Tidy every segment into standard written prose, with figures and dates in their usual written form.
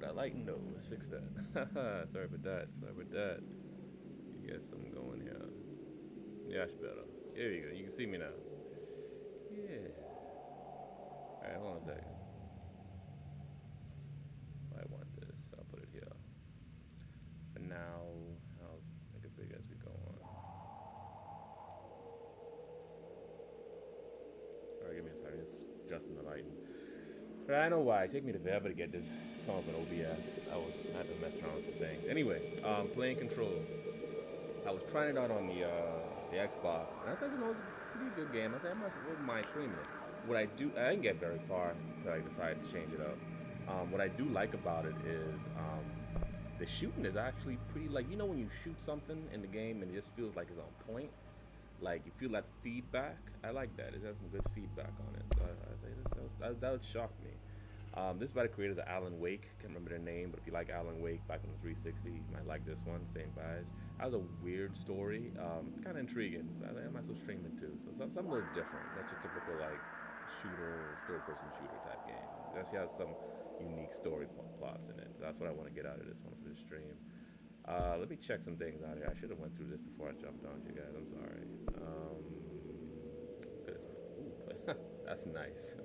got lighting though. Let's fix that. Sorry about that. Sorry about that. You got something going here. Yeah, that's better. There you go. You can see me now. Yeah. Alright, hold on a second. I want this. I'll put it here. For now, I'll make it big as we go on. Alright, give me a second. Just adjusting the lighting. But I know why. It took me forever to get this come up in OBS. I had to mess around with some things. Anyway, playing Control. I was trying it out on the Xbox, and I thought it was a pretty good game. I thought I wouldn't mind streaming it. What I didn't get very far until I decided to change it up. What I do like about it is the shooting is actually pretty, like, you know when you shoot something in the game and it just feels like it's on point? Like, you feel that feedback. I like that. It has some good feedback on it. So I say that would shock me. This is by the creators of Alan Wake. Can't remember their name, but if you like Alan Wake back on the 360, you might like this one. Same guys. That was a weird story. Kind of intriguing. So I might as well stream it too. So something a little different. Not your typical like shooter, third-person shooter type game. It actually has some unique story plots in it. So that's what I want to get out of this one for the stream. Let me check some things out here. I should have went through this before I jumped on you guys. I'm sorry. Ooh, that's nice.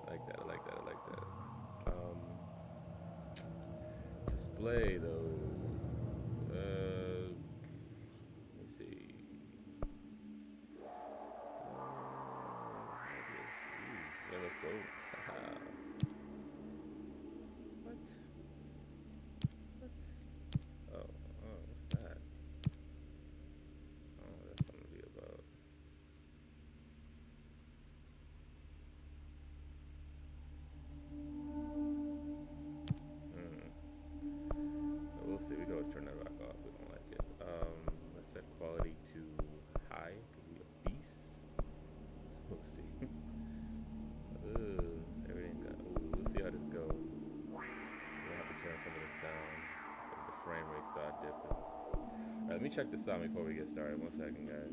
I like that. I like that. I like that. Display though. Let me see. Yeah, let's go. What? What? Oh, what's that? Oh, that's something to be about. We'll see. We can always turn that back off. We don't like it. Let's set quality to high because we a beast. We'll see. Everything got. We'll see how this goes. We'll have to turn some of this down. If the frame rate start dipping. All right, let me check the sound before we get started. 1 second, guys.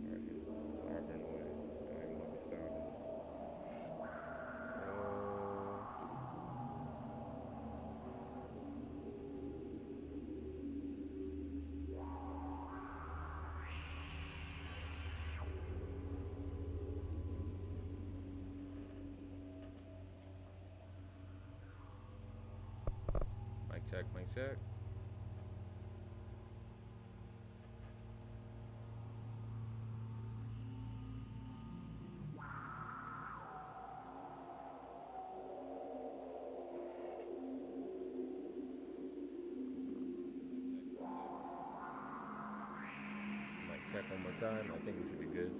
All right, here. Arbor away. I don't even know if it sounded. Mic check, mic check. Mic check one more time. I think we should be good.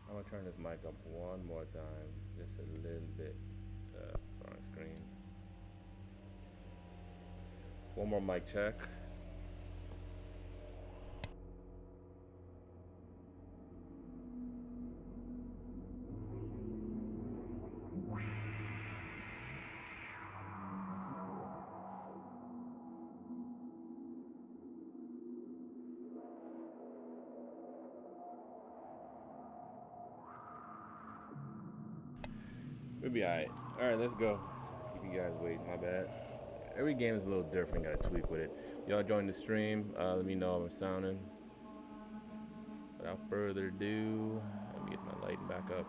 I'm gonna turn this mic up one more time, just a little bit on screen. One more mic check. We'll be alright. Alright, let's go. Keep you guys waiting, my bad. Every game is a little different, gotta tweak with it. Y'all join the stream, let me know how I'm sounding. Without further ado, let me get my lighting back up.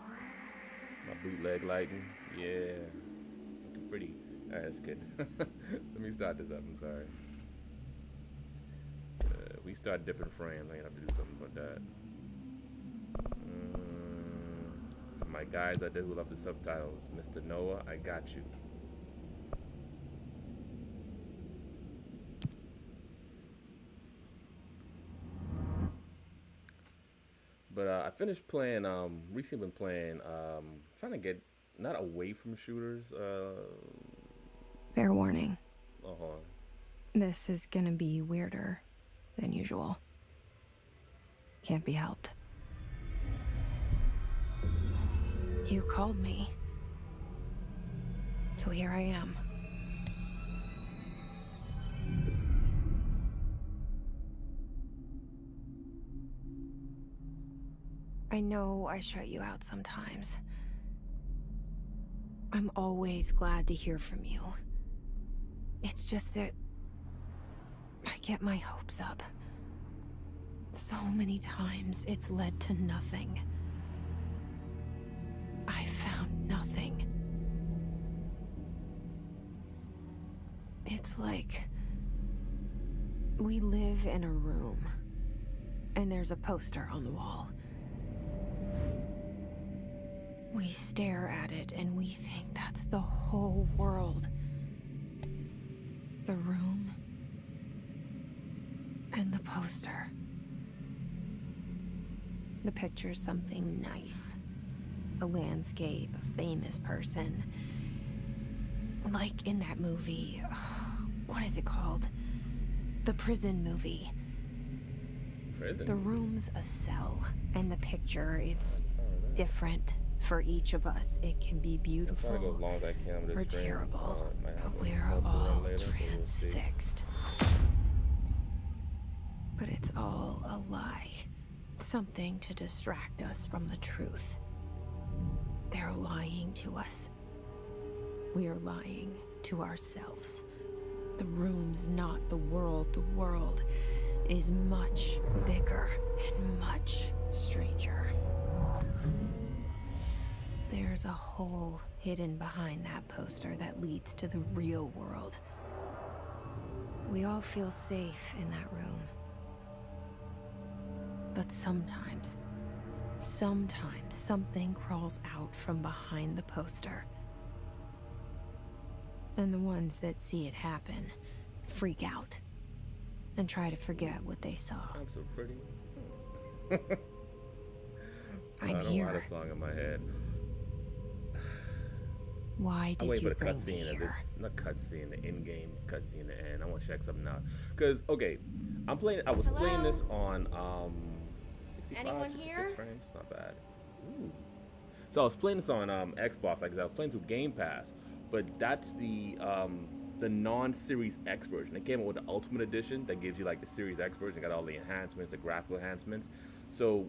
My bootleg lighting, yeah. Looking pretty. Alright, that's good. Let me start this up, I'm sorry. We start different frames, I have to do something about that. For my guys out there who love the subtitles, Mr. Noah, I got you. But I finished playing, recently been playing, trying to get, not away from shooters. Fair warning. Uh-huh. This is gonna be weirder than usual. Can't be helped. You called me. So here I am. I know I shut you out sometimes. I'm always glad to hear from you. It's just that I get my hopes up. So many times it's led to nothing. I found nothing. It's like we live in a room, and there's a poster on the wall. We stare at it and we think that's the whole world. The room and the poster. The picture's something nice. A landscape, a famous person. Like in that movie, what is it called? The prison movie. Prison? The room's a cell, and the picture, it's different for each of us. It can be beautiful or terrible, but we're all transfixed. But it's all a lie. Something to distract us from the truth. They're lying to us. We're lying to ourselves. The room's not the world. The world is much bigger and much stranger. There's a hole hidden behind that poster that leads to the real world. We all feel safe in that room. But sometimes something crawls out from behind the poster. And the ones that see it happen freak out and try to forget what they saw. I'm so pretty. I'm I don't here. know the song in my head. Why did you bring me cutscene of here? this, not cutscene, the in-game cutscene, the end. I want to check something out. Cause okay, I was playing this on 65, Anyone 66 here? frames. Not bad. Ooh. So I was playing this on Xbox, like I was playing through Game Pass, but that's the non-Series X version. It came out with the Ultimate Edition that gives you like the Series X version, got all the enhancements, the graphical enhancements. So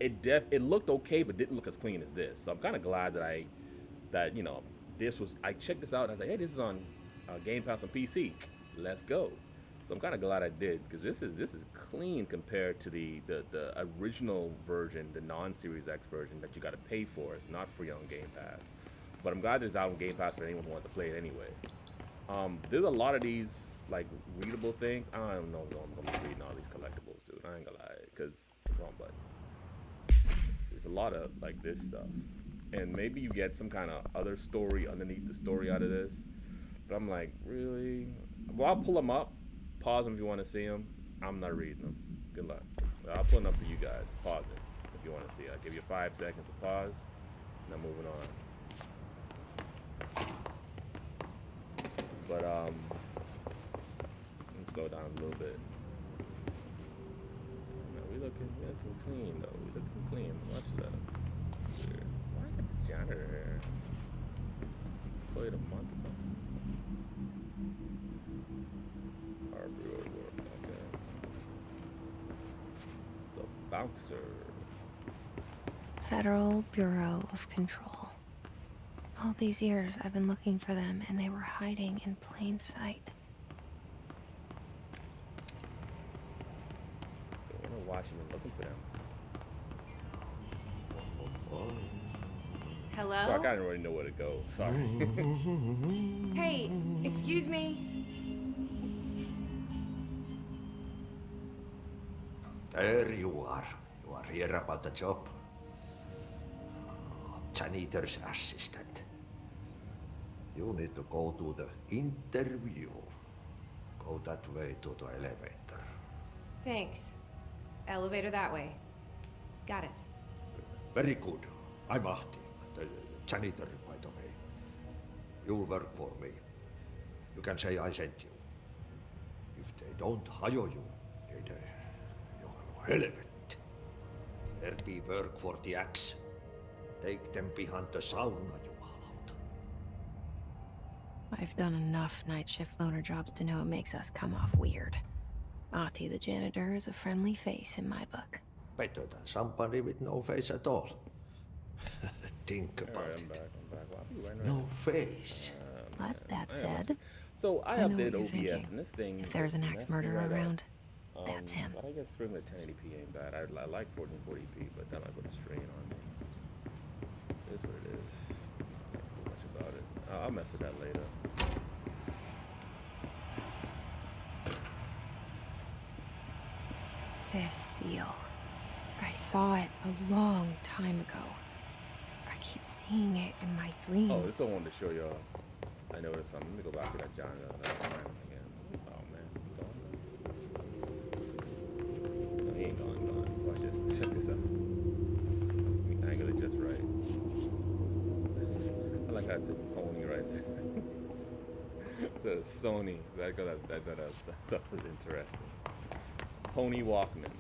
it looked okay, but didn't look as clean as this. So I'm kind of glad that I checked this out and I was like, hey, this is on Game Pass on PC. Let's go. So I'm kind of glad I did, because this is clean compared to the original version, the non-Series X version that you got to pay for. It's not free on Game Pass. But I'm glad it's out on Game Pass for anyone who wants to play it anyway. There's a lot of these like readable things. I don't know if I'm gonna be reading all these collectibles, dude. I ain't gonna lie, because wrong button. There's a lot of like this stuff. And maybe you get some kind of other story underneath the story out of this. But I'm like, really? Well, I'll pull them up. Pause them if you want to see them. I'm not reading them. Good luck. I'll pull them up for you guys. Pause it if you want to see it. I'll give you 5 seconds to pause. And I'm moving on. But, let me slow down a little bit. Man, we looking clean, though. We looking clean. Watch that. Weird. Why got the janitor here? Wait a month or something. Our brewer work, okay. The bouncer. Federal Bureau of Control. All these years I've been looking for them, and they were hiding in plain sight. I wonder why she been looking for them. Hello? So I kind of already know where to go. Sorry. Hey, excuse me. There you are. You are here about the job. Janitor's assistant. You need to go to the interview. Go that way to the elevator. Thanks. Elevator that way. Got it. Very good. I'm Ahti, the janitor, by the way. You'll work for me. You can say I sent you. If they don't hire you, you're helvet. There be work for the axe. Take them behind the sauna, jumalauta. I've done enough night shift loner jobs to know it makes us come off weird. Ahti the janitor is a friendly face in my book. Better than somebody with no face at all. Think about Alright, I'm it. back. Wow, people right No face. But that I am said, So I I know updated what you're OBS thinking. and this thing. if there's an axe messed me murderer right up. around, that's him. But I guess streaming at 1080p ain't bad. I like 1440p, but that might put a strain on me. It is what it is. Can't do much about it. I'll mess with that later. This seal. I saw it a long time ago. I keep seeing it in my dreams. Oh, this one I wanted to show y'all. I noticed something. Let me go back to that John again. Oh man, he gone. No, he ain't gone. Watch this. Check this out. Let me angle it just right. I like how it said pony right there. So Sony. That was interesting. Pony Walkman.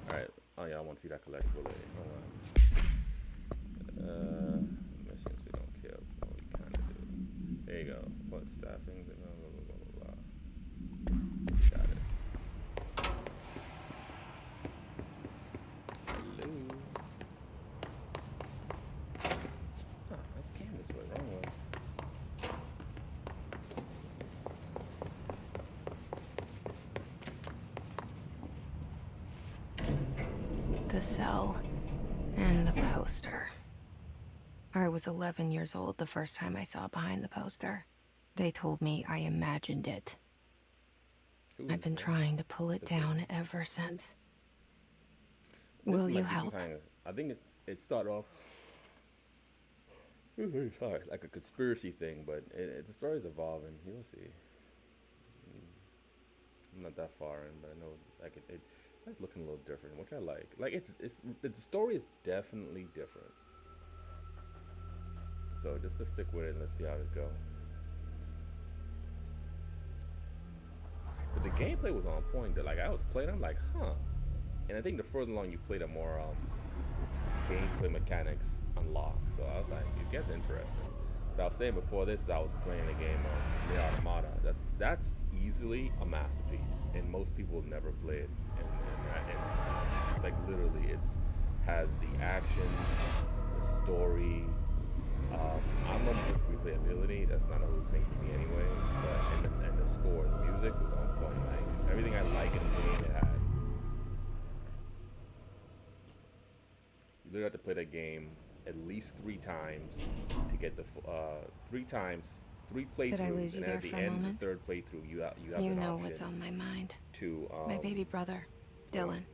Alright. Oh yeah, I want to see that collectible later. Hold on. Missions we don't care. Oh, we kind of do. There you go. What staffing? Blah, blah, blah, blah, blah. Got it. Hello. Oh, that's canvas way. Wrong way. The cell and the poster. I was 11 years old the first time I saw behind the poster. They told me I imagined it. I've been trying to pull it down ever since. Will you help? I think it started off sorry, like a conspiracy thing, but the story's evolving. You'll see. I'm not that far in, but I know like it's looking a little different, which I like. Like the story is definitely different. So just to stick with it and let's see how it goes. But the gameplay was on point. Like I was playing, I'm like, huh. And I think the further along you play, the more gameplay mechanics unlock. So I was like, it gets interesting. But I was saying before this, I was playing a game on the Automata. That's easily a masterpiece, and most people will never play it. And like literally, has the action, the story. I don't know if replayability. That's not a whole thing for me anyway. But and the score, the music was on point. Like everything I like in the game, it had. You literally have to play that game at least 3 times to get the 3 playthroughs. Did I lose you and there at the for a end moment? of the 3rd playthrough, you have You an know option what's on my mind. to My baby brother, Dylan.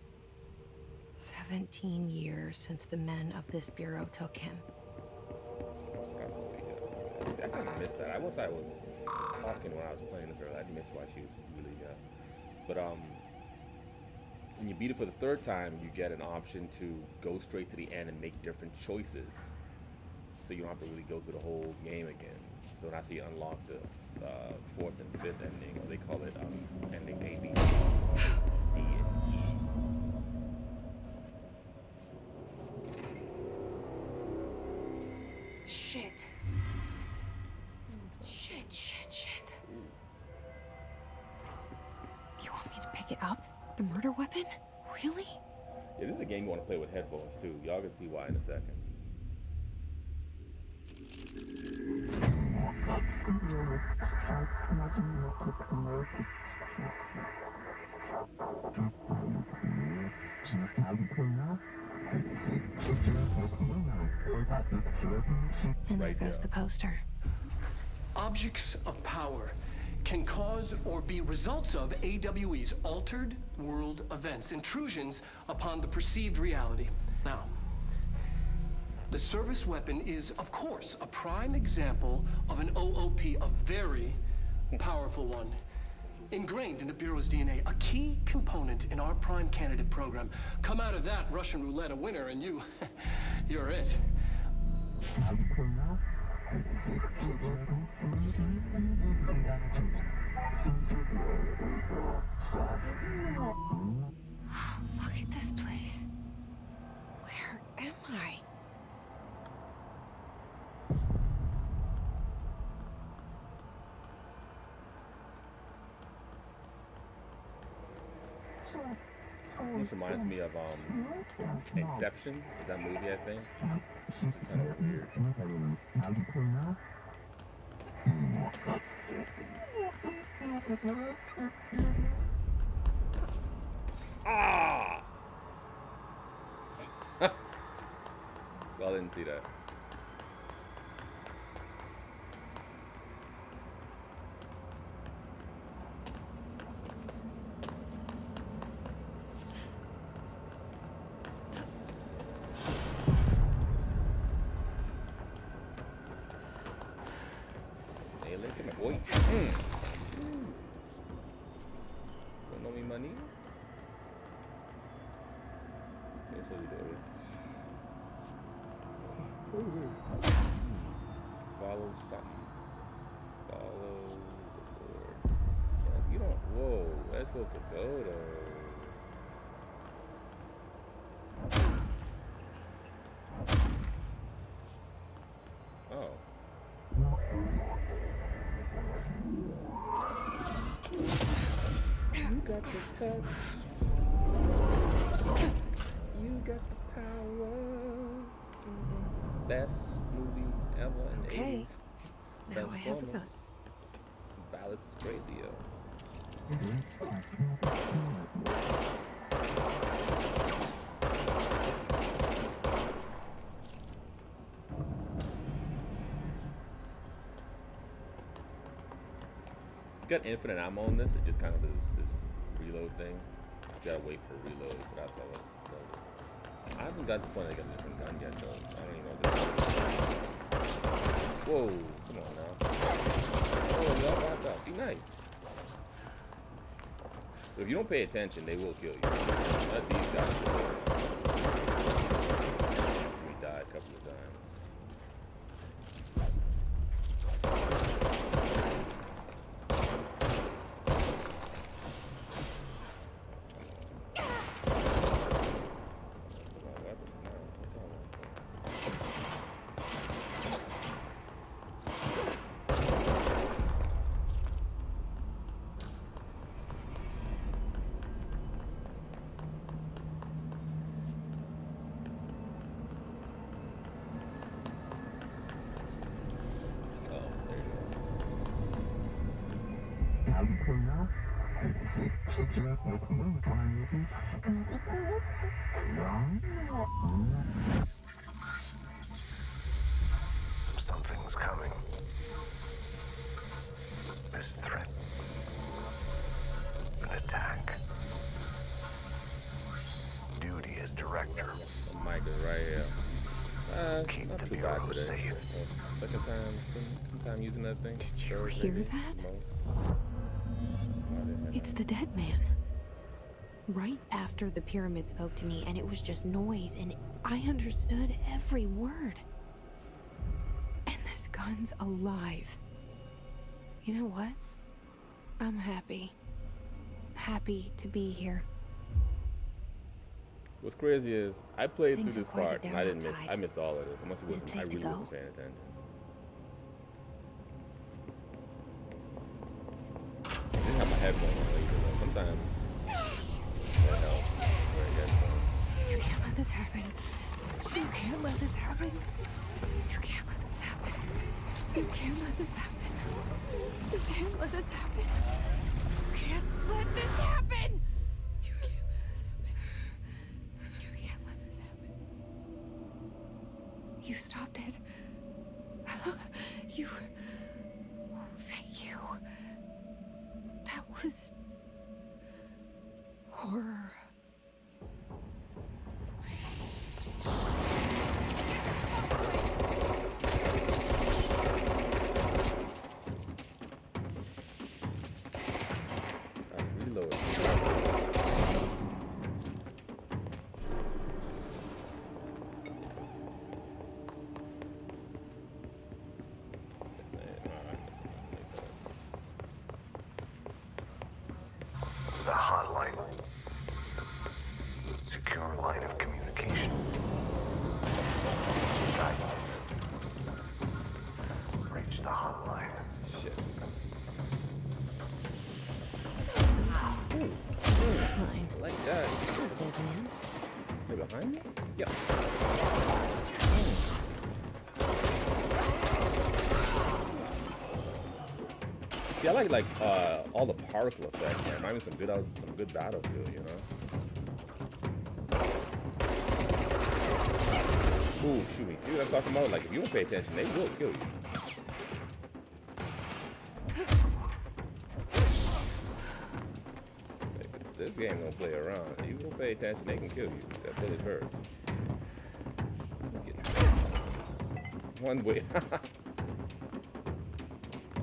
17 years since the men of this bureau took him. See, I kind of missed that. I was talking when I was playing this earlier. I missed why she was really but when you beat it for the 3rd time, you get an option to go straight to the end and make different choices, so you don't have to really go through the whole game again. So that's how you unlock the 4th and 5th ending, or they call it ending A, B, C, D, and E. Shit. Shit. You want me to pick it up? The murder weapon? Really? Yeah, this is a game you want to play with headphones too. Y'all can see why in a second. And there Right goes there. the poster. Objects of power can cause or be results of AWE's altered world events, intrusions upon the perceived reality. Now, the service weapon is, of course, a prime example of an OOP, a very powerful one. Ingrained in the Bureau's DNA, a key component in our prime candidate program. Come out of that Russian roulette a winner and you're it. Look at this place. This reminds me of Inception. Is that movie, I think? Which is kind of weird. Ah! Well, I didn't see that. Hey, look at my boy. Don't know me money? That's what we do here. Follow something. Follow the board. Yeah, you don't. Whoa, that's supposed to go though. Oh. You got the touch. You got the power. Best movie ever in the 80s. Now I have a gun. Balance is crazy, yo. You got infinite ammo on this. It just kind of does this reload thing. You gotta wait for reload, so that's how it does it. I haven't got to the point I got a different gun yet, though. I don't even know this. Whoa, come on now. Oh, y'all back up. Be nice. So if you don't pay attention, they will kill you. Not these guys. We died a couple of times. Something's coming. This threat. An attack. Duty as director. The mic is right here. Keep not the too bad bureau today. safe. Second time using that thing. Did you Third, hear maybe, that? most. It's the dead man. Right after the pyramid spoke to me, and it was just noise, and I understood every word. And this gun's alive. You know what? I'm happy. Happy to be here. What's crazy is I played Things through are this quieted part and down I didn't miss. outside. I missed all of this. Unless it Is it wasn't. I safe to really go? wasn't paying attention. I didn't have my headphones on either. Though. Sometimes that helps. Wearing headphones. You can't let this happen. You can't let this happen. You can't let this happen. You can't let this happen. You can't let this happen. You can't let this happen. You can't let this happen. You can't let this happen. You stopped it. You. Oh, thank you. That was horror. Reload. The hotline. Secure line of communication. Guidance. Reach the hotline. Shit. Fine. I like that. behind me? Yeah. See, I like all the particle effects. Man. Remind me some good Battlefield, you know. Ooh, shoot me. See what I'm talking about? Like, if you don't pay attention, they will kill you. This game gonna play around. If you don't pay attention, they can kill you. That really hurts. One way.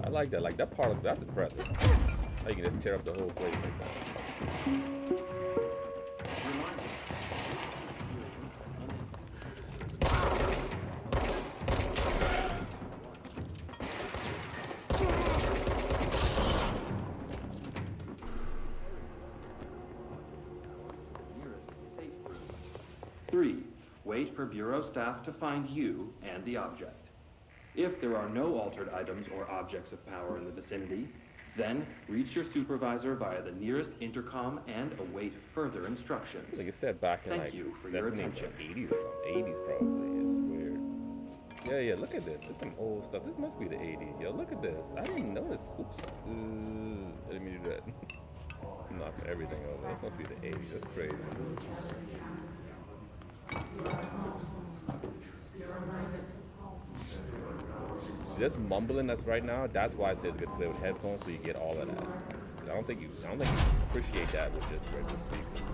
I like that. Like that part of that's impressive. How you can just tear up the whole place like that. Wait for Bureau staff to find you and the object. If there are no altered items or objects of power in the vicinity, then reach your supervisor via the nearest intercom and await further instructions. Like I said, back in Thank like you for 70s your or attention. 80s or something. 80s probably. It's weird. Yeah, look at this. This is some old stuff. This must be the 80s. Yo, look at this. I didn't notice. Oops. I didn't mean to do that. Knock everything over. This must be the 80s. That's crazy. Just mumbling that's right now, that's why it says good to play with headphones so you get all of that. I don't think you appreciate that with just regular speakers.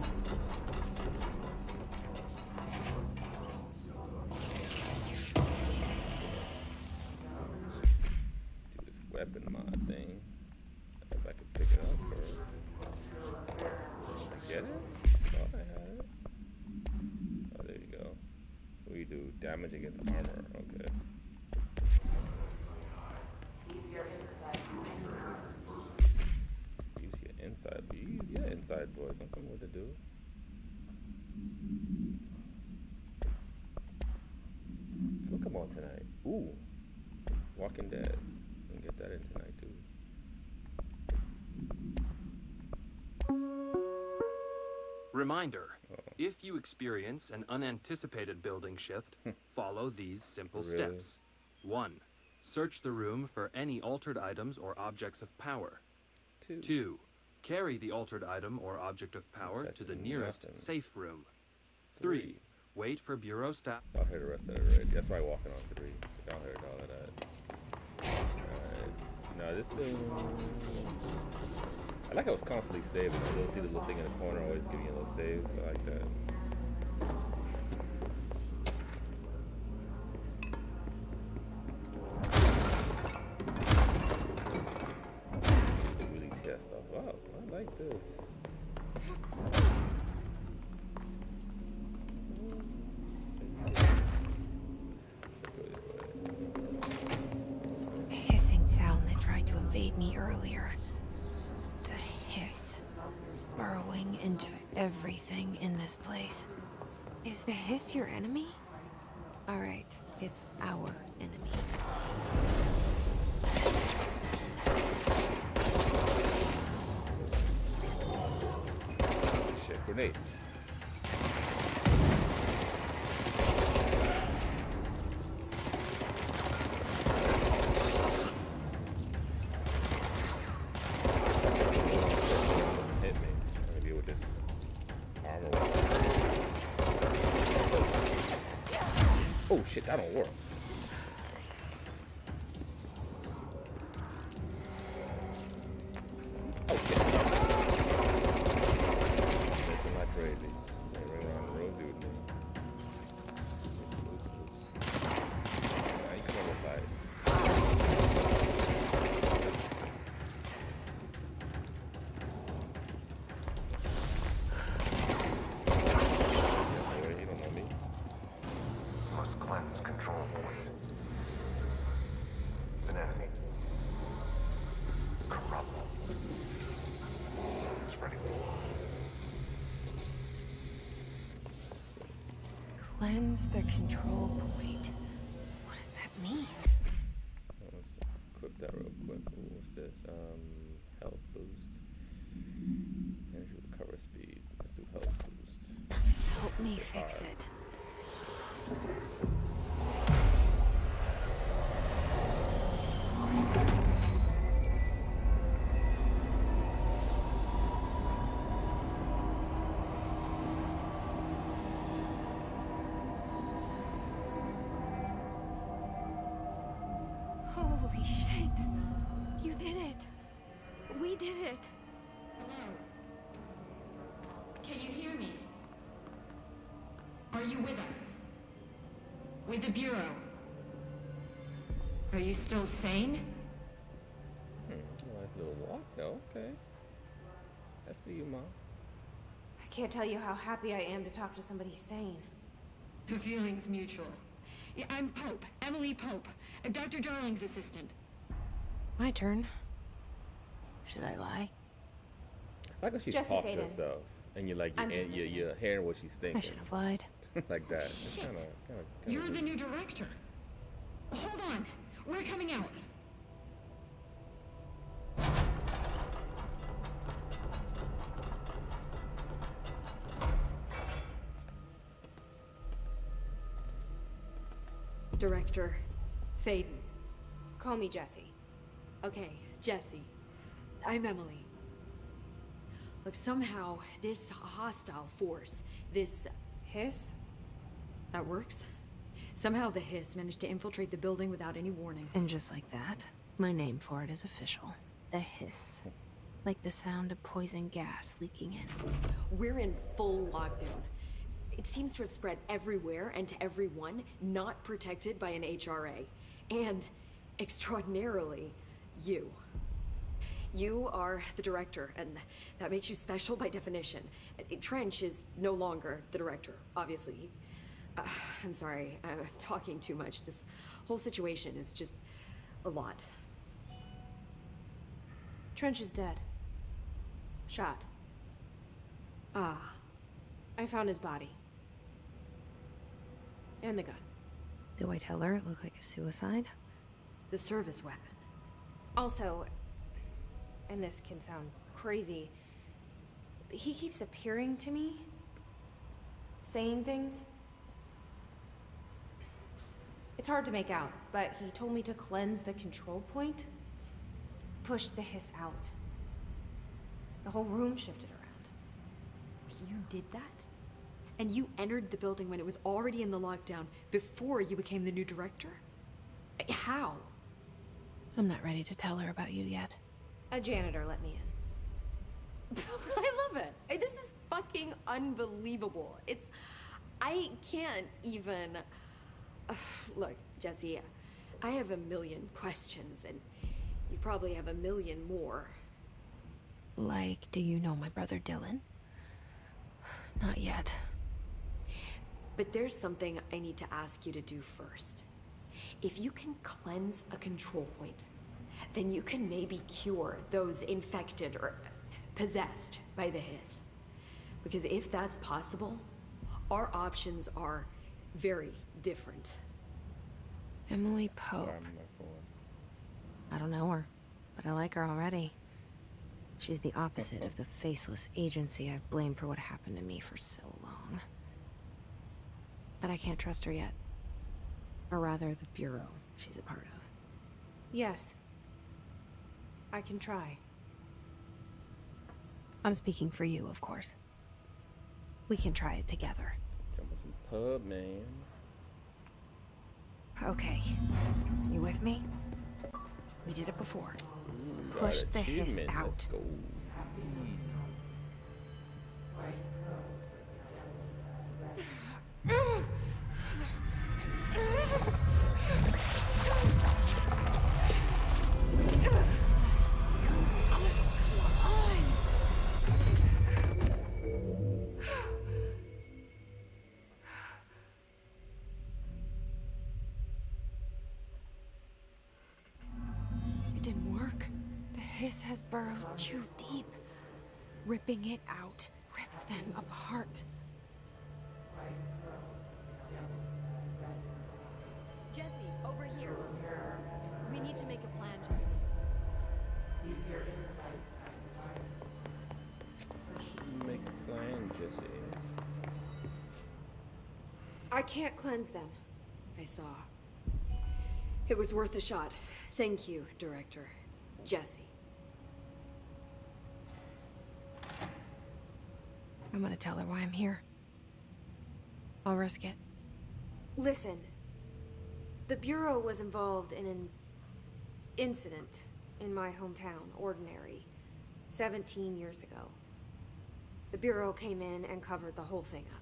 Do this weapon mod thing. If I could pick it up first. Get it? Thought I had it. Oh, there you go. We do damage against armor. Okay. Use your inside voice. Use your inside voice. I'm coming what to do. What come on tonight? Ooh. Walking Dead. We can get that in tonight too. Reminder, if you experience an unanticipated building shift, follow these simple Really? steps. 1. Search the room for any altered items or objects of power. 2. Carry the altered item or object of power to the nearest safe room. 3. Wait for Bureau staff. I'll hear the rest of it already. That's why walking on 3. Y'all heard all of that. Alright. No, this still... I like how it's constantly saving. You'll see the little thing in the corner always giving you a little save. I like that. Really tear stuff up. I like this. The hissing sound that tried to invade me earlier. The hiss. Burrowing into everything in this place. Is the hiss your enemy? Alright, it's our enemy. Shit, grenade. Hit me. I'm gonna deal with this armor. Oh shit, that don't work. Oh shit. Missing like crazy. Ring around the road, dude. Now you come on this side. He don't know me. Must cleanse control points. An enemy. Corrupt. Spreading war. Cleanse the control point. What does that mean? Let's equip that real quick. Ooh, what's this? Health boost. Energy recover speed. Let's do health boost. Help me fix it. Holy shit. You did it. We did it. Hello? Can you hear me? Are you with us? With the Bureau? Are you still sane? Nice little walk, though. Okay. I see you, Mom. I can't tell you how happy I am to talk to somebody sane. The feeling's mutual. Yeah, I'm Pope, Emily Pope, Dr. Darling's assistant. My turn. Should I lie? Like when she's Jesse talking to Faden. herself, and you're like, I'm just listening. you're hearing what she's thinking. I should have lied. Like that. It's Shit. kinda You're the weird. new director. Hold on. We're coming out. Director Faden. Call me Jesse. Okay, Jesse. I'm Emily. Look, somehow this hostile force, this... Hiss? that works? Somehow the hiss managed to infiltrate the building without any warning. And just like that, my name for it is official. The hiss. Like the sound of poison gas leaking in. We're in full lockdown. It seems to have spread everywhere and to everyone not protected by an HRA. And, extraordinarily, you. You are the director, and that makes you special by definition. Trench is no longer the director, obviously. I'm sorry, I'm talking too much. This whole situation is just a lot. Trench is dead. Shot. Ah, I found his body. And the gun. Do I tell her it looked like a suicide? the service weapon. Also, and this can sound crazy, but he keeps appearing to me, saying things. It's hard to make out, but he told me to cleanse the control point, push the hiss out. The whole room shifted around. You did that? And you entered the building when it was already in the lockdown before you became the new director? How? I'm not ready to tell her about you yet. A janitor let me in. I love it. This is fucking unbelievable. I can't even... Look, Jesse, I have a million questions, and you probably have a million more. Like, do you know my brother Dylan? Not yet. But there's something I need to ask you to do first. If you can cleanse a control point, then you can maybe cure those infected or possessed by the hiss. Because if that's possible, our options are very different. Emily Pope. I don't know her, but I like her already. She's the opposite of the faceless agency I've blamed for what happened to me for so long. But I can't trust her yet. Or rather, the Bureau she's a part of. Yes. I can try. I'm speaking for you, of course. We can try it together. Jump on some pub, man. Okay. You with me? We did it before. Push Got the hiss achievement. out. Let's go. It didn't work. The hiss has burrowed too deep. Ripping it out rips them apart. Jesse, over here. We need to make a plan, Jesse. Make a plan, Jesse. I can't cleanse them. I saw. It was worth a shot. Thank you, Director. Jesse. I'm gonna tell her why I'm here. I'll risk it. Listen. The Bureau was involved in an incident in my hometown, Ordinary, 17 years ago. The Bureau came in and covered the whole thing up.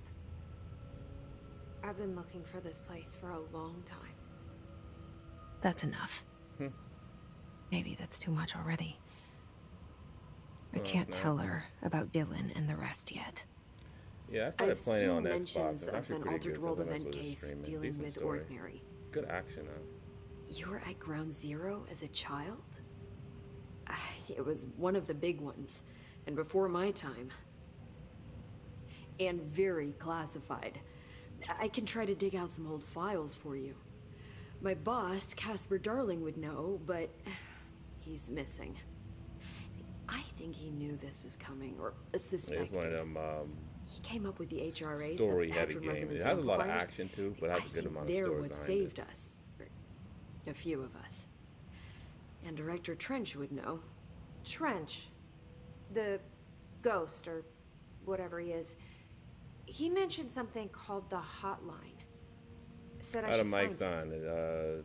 I've been looking for this place for a long time. That's enough. Maybe that's too much already. I can't tell her about Dylan and the rest yet. Yeah, I started playing on that spot. Mentions of an Altered World event case dealing with story. Ordinary. Good action, huh? You were at Ground Zero as a child? It was one of the big ones, and before my time. And very classified. I can try to dig out some old files for you. My boss, Casper Darling, would know, but he's missing. I think he knew this was coming, or suspected. It's one of them he came up with the HRAs, story-heavy the game. resonance It has a lot of amplifiers. action too, but it has a good amount of They're story what behind saved it. us. Or a few of us. And Director Trench would know. Trench. The ghost, or whatever he is. He mentioned something called the hotline. Said I Out should of find mic's it. on.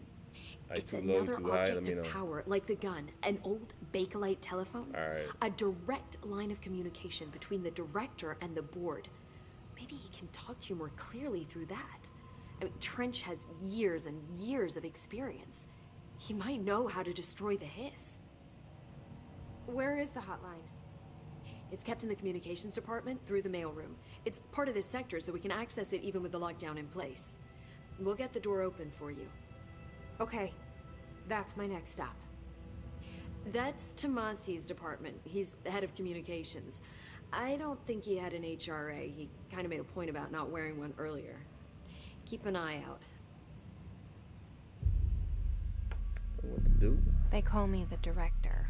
It's too low, another too high? Let object me of know. power, like the gun, an old Bakelite telephone. Alright. A direct line of communication between the director and the board. Maybe he can talk to you more clearly through that. I mean, Trench has years and years of experience. He might know how to destroy the hiss. Where is the hotline? It's kept in the communications department through the mailroom. It's part of this sector, so we can access it even with the lockdown in place. We'll get the door open for you. Okay, that's my next stop. That's Tomasi's department. He's the head of communications. I don't think he had an HRA. He kind of made a point about not wearing one earlier. Keep an eye out. What to do? They call me the director.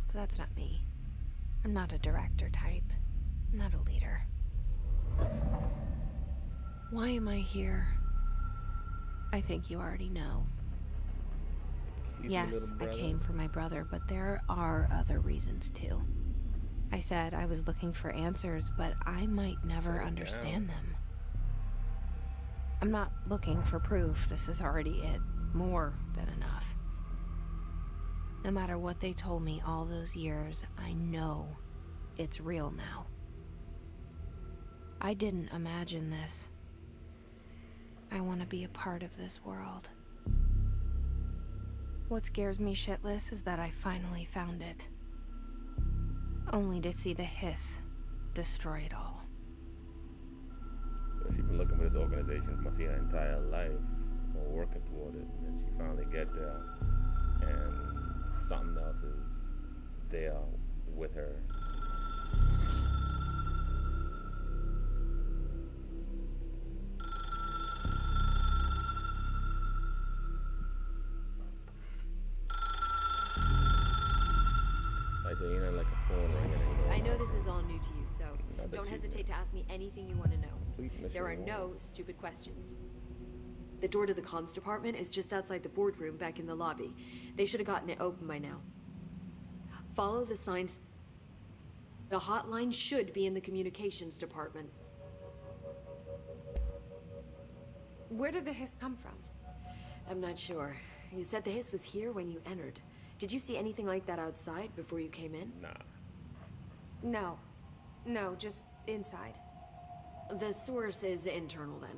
But that's not me. I'm not a director type. I'm not a leader. Why am I here? I think you already know. Yes, I came for my brother, but there are other reasons too. I said I was looking for answers, but I might never understand them. I'm not looking for proof. This is already it. More than enough. No matter what they told me all those years, I know it's real now. I didn't imagine this. I want to be a part of this world. What scares me shitless is that I finally found it. Only to see the hiss destroy it all. She's been looking for this organization must see her entire life, or working toward it, and she finally get there, and something else is there with her. Like a phone ringing. I know this is all new to you, so don't hesitate to ask me anything you want to know. There are no stupid questions. The door to the comms department is just outside the boardroom back in the lobby. They should have gotten it open by now. Follow the signs. The hotline should be in the communications department. Where did the hiss come from? I'm not sure. You said the hiss was here when you entered. Did you see anything like that outside before you came in? Nah. No, just inside. The source is internal then.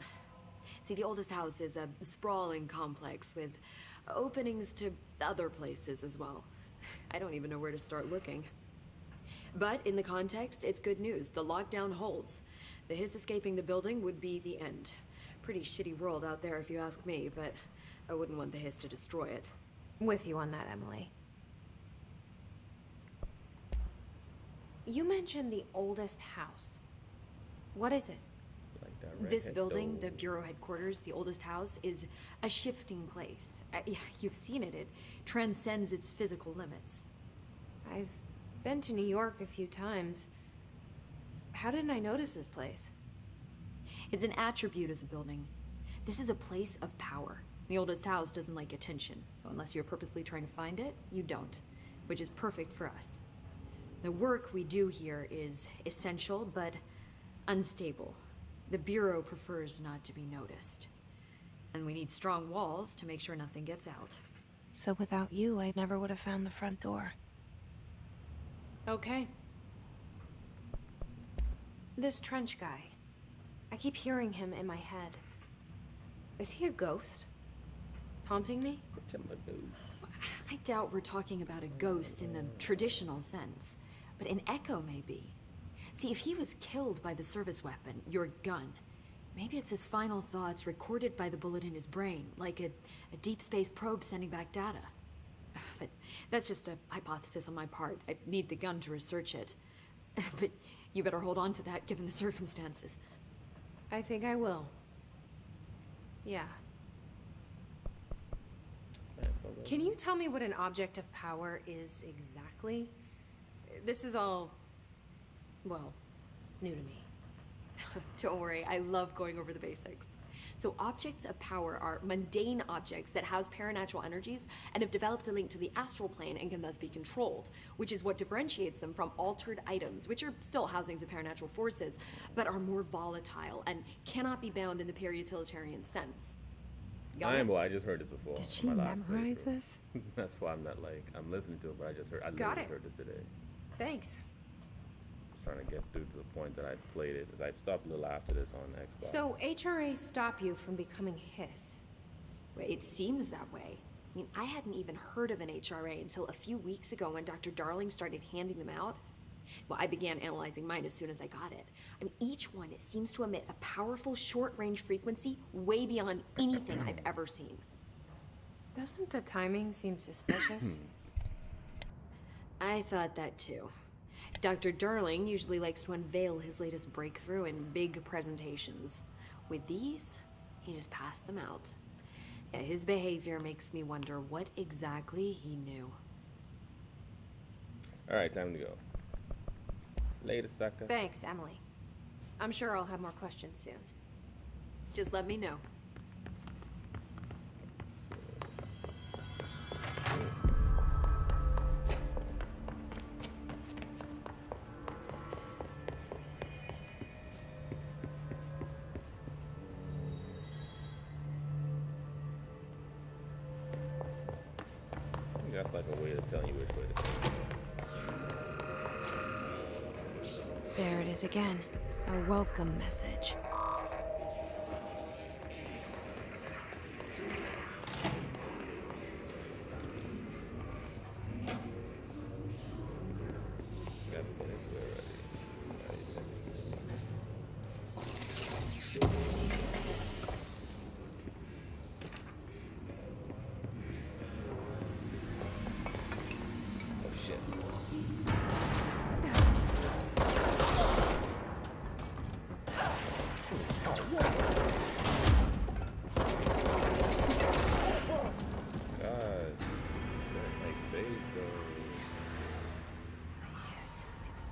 See, the oldest house is a sprawling complex with openings to other places as well. I don't even know where to start looking. But in the context, it's good news. The lockdown holds. The hiss escaping the building would be the end. Pretty shitty world out there if you ask me, but I wouldn't want the hiss to destroy it. With you on that, Emily. You mentioned the oldest house. What is it? Like that This building, the Bureau headquarters, the oldest house, is a shifting place. You've seen it. It transcends its physical limits. I've been to New York a few times. How didn't I notice this place? It's an attribute of the building. This is a place of power. The oldest house doesn't like attention, so unless you're purposely trying to find it, you don't, which is perfect for us. The work we do here is essential, but unstable. The Bureau prefers not to be noticed. And we need strong walls to make sure nothing gets out. So without you, I never would have found the front door. Okay. This Trench guy. I keep hearing him in my head. Is he a ghost? Haunting me? I doubt we're talking about a ghost in the traditional sense, but an echo maybe. See, if he was killed by the service weapon, your gun, maybe it's his final thoughts recorded by the bullet in his brain, like a deep space probe sending back data. But that's just a hypothesis on my part. I need the gun to research it. But you better hold on to that given the circumstances. I think I will. Yeah. Can you tell me what an object of power is exactly? This is all, well, new to me. Don't worry, I love going over the basics. So objects of power are mundane objects that house paranatural energies and have developed a link to the astral plane and can thus be controlled, which is what differentiates them from altered items, which are still housings of paranatural forces, but are more volatile and cannot be bound in the peri-utilitarian sense. Got it? I just heard this before. Did she memorize this? That's why I'm not like, I'm listening to it, but I literally heard this today. Thanks. Just trying to get through to the point that I played it, because I stopped a little after this on Xbox. So HRA stop you from becoming his? Well, it seems that way. I mean, I hadn't even heard of an HRA until a few weeks ago when Dr. Darling started handing them out. Well, I began analyzing mine as soon as I got it. I mean, each one, it seems to emit a powerful short-range frequency way beyond anything I've ever seen. Doesn't the timing seem suspicious? I thought that too. Dr. Darling usually likes to unveil his latest breakthrough in big presentations. With these, he just passed them out. Yeah, his behavior makes me wonder what exactly he knew. Alright, time to go. Later, sucker. Thanks, Emily. I'm sure I'll have more questions soon. Just let me know. That's like a way of telling you which way to go. There it is again. A welcome message.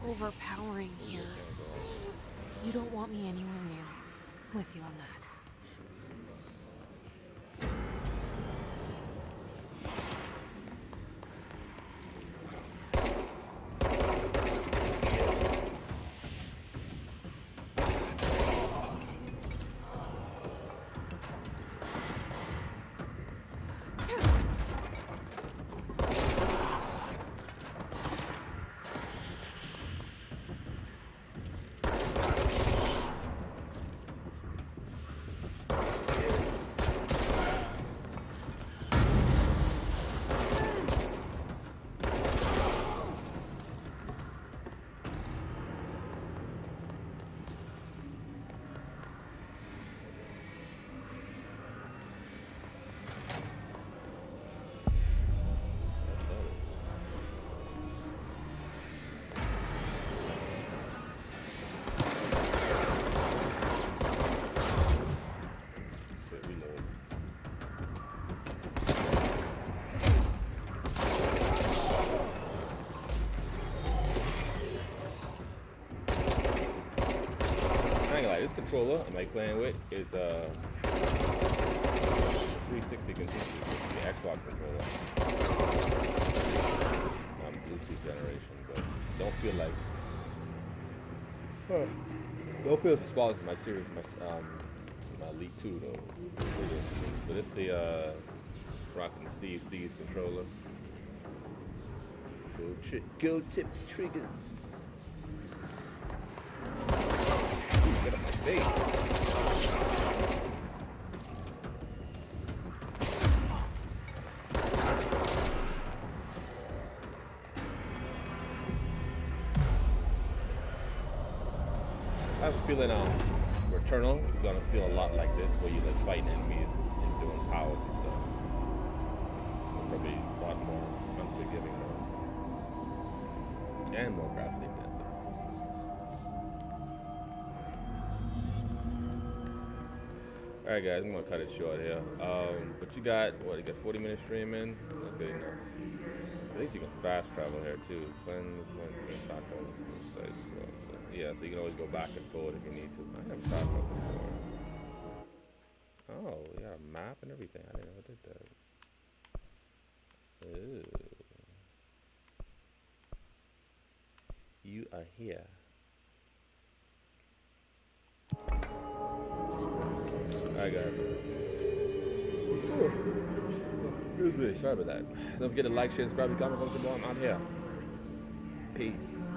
Overpowering here. You don't want me anywhere near it. With you on that. ain't gonna lie, this controller I'm like playing with is 360 continuous, the Xbox controller. Not Bluetooth generation, but don't feel like don't feel as small as my series, my Elite 2 though. But it's the rocking the Thieves controller. Go tip the triggers. Get up my face. I have a feeling Returnal is gonna feel a lot like this, where you're just fighting enemies and doing powers and stuff. Probably a lot more unforgiving though. And more graphically intensive. Alright guys, I'm gonna cut it short here. But you got, what, you got 40-minute streaming? That's good enough. I think you can fast travel here too. Cleanse, fast travel from the site as well. So, yeah, so you can always go back and forward if you need to. I never fast traveled before. Oh, yeah, a map and everything. I didn't know I did that. Ooh. You are here. Alright guys. Excuse me, sorry about that. Don't forget to like, share, subscribe, comment, comment, I'm out here. Peace.